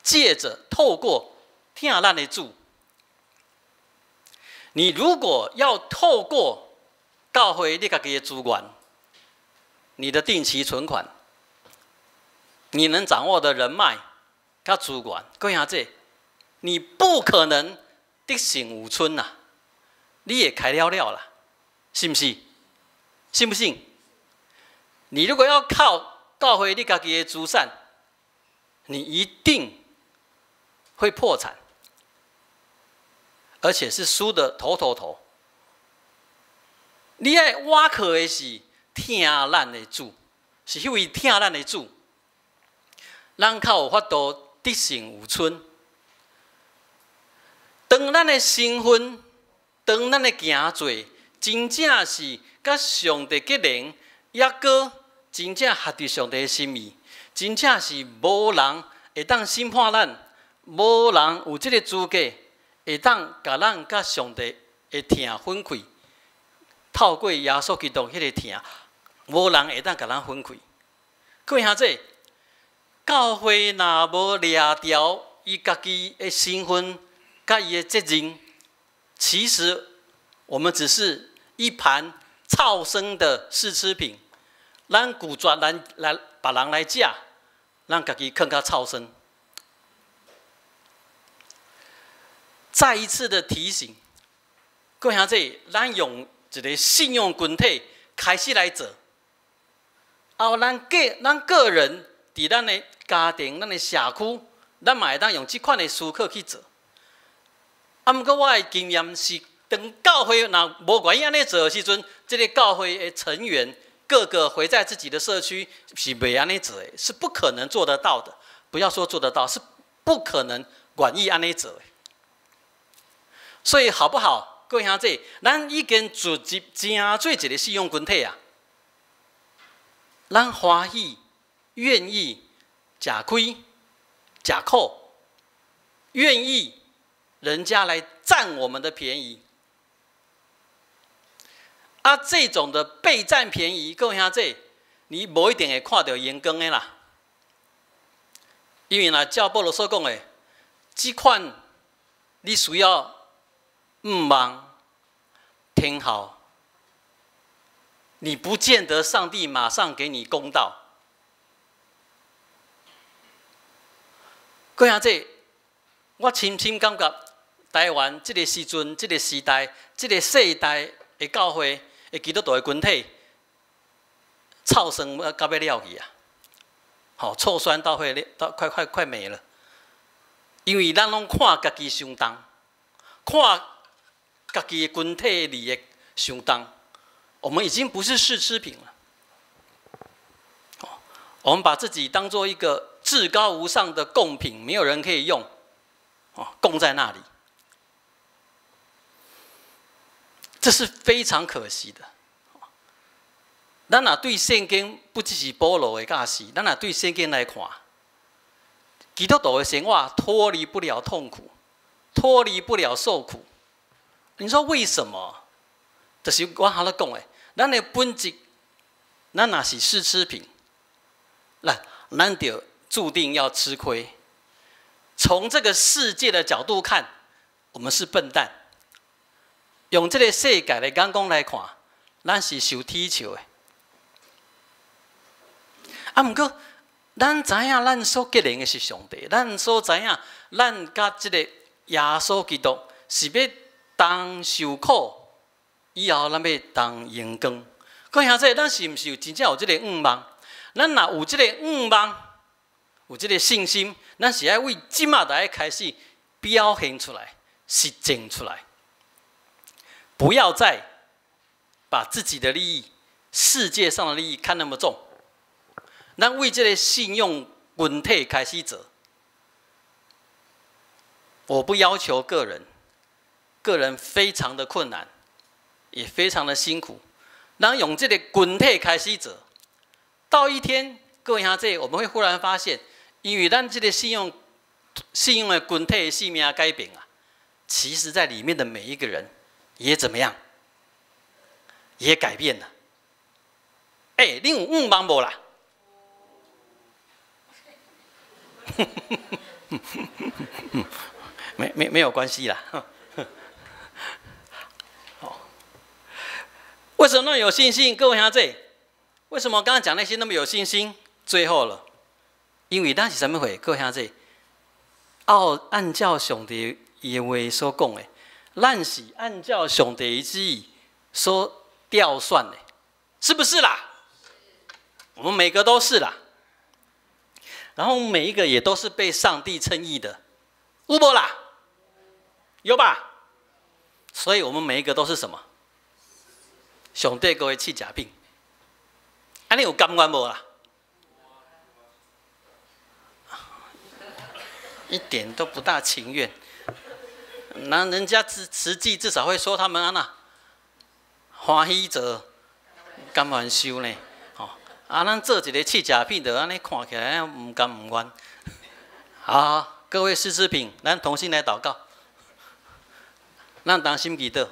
借着透过听咱的主，你如果要透过教会你自己的资源，你的定期存款，你能掌握的人脉、甲资源，各位兄弟，你不可能得胜有春呐、你也开了了啦，信不信？信不信？你如果要靠教会你自己的资产，你一定会破产，而且是输得头。你爱挖靠的是听咱的主，是迄位听咱的主，咱才有法度得胜有春。当咱的身份，当咱的行做，真正是甲上帝结连，抑个真正合伫上帝的心意，真正是无人会当审判咱，无人有即个资格会当甲咱甲上帝的疼分开。透过耶稣基督迄个疼，无人会当甲咱分开。各位兄弟，教会若无掠掉伊家己的身份，甲伊的责任，其实我们只是一盘草生的试吃品。咱拒绝咱来别人来食，咱家己更加草生。再一次的提醒，各位兄弟，咱用一个信用群体开始来做，后咱个人伫咱的家庭、咱的社区，咱嘛会当用这款的思考去做。啊，毋过我的经验是，当教会若无愿意安尼做的时阵，这个教会的成员个个回在自己的社区是袂安尼做的，是不可能做得到的。不要说做得到，是不可能愿意安尼做的。所以好不好？各位兄弟，咱已经组织真做一个信用群体啊！咱欢喜、愿意吃亏、吃苦，愿意人家来占我们的便宜。啊，这种的被占便宜，各位兄弟，你无一定会看到阳光的啦。因为呢，照保罗所讲的，这款你需要望天好，你不见得上帝马上给你公道。各位兄弟，我深深感觉台湾这个时阵、这个时代、这个世代的教会。会基督徒的群体，草生到要了去啊！好，臭酸到快没了，因为咱拢看家己上重，看家己的群体利益上重，我们已经不是试吃品了。我们把自己当作一个至高无上的贡品，没有人可以用，供在那里。这是非常可惜的。咱若对圣经不只是保罗的教示，咱若对圣经来看，基督徒的生活脱离不了痛苦，脱离不了受苦。你说为什么？就是我好咧讲的，咱的本质，咱若是试吃品，咱就注定要吃亏。从这个世界的角度看，我们是笨蛋。用这个世界的眼光来看，咱是受踢球的。啊，不过咱知影，咱所结连的是上帝，咱所知影，咱甲这个耶稣基督是要当受苦，以后咱要当荣光。各位兄弟，咱是毋是有真正有这个愿望？咱若有这个愿望，有这个信心，咱是要为即马来开始表现出来，实践出来。不要再把自己的利益、世界上的利益看那么重。咱为这个信用群体开始做。我不要求个人非常的困难，也非常的辛苦。咱用这个群体开始做，到一天，各位兄弟，我们会忽然发现，因为咱这个信用的群体的性命改变啊，其实在里面的每一个人。也怎么样？也改变了。你有愿望无啦？没有关系啦。为什么那么有信心？各位兄弟，为什么我刚刚讲那些那么有信心？最后了，因为咱是什么会？各位兄弟，按照上帝的话所讲的，咱是按照上帝的旨意所调算的，是不是啦？我们每个都是啦。然后每一个也都是被上帝称义的，有无啦？有吧？所以我们每一个都是什么？上帝各位试食品，安尼有甘愿无啦？一点都不大情愿。那人家实际至少会说他们欢喜做，甘愿受呢？咱做一个试食品，就安尼看起来唔甘唔愿。好，各位试吃品，咱同心来祷告，咱同心祈祷。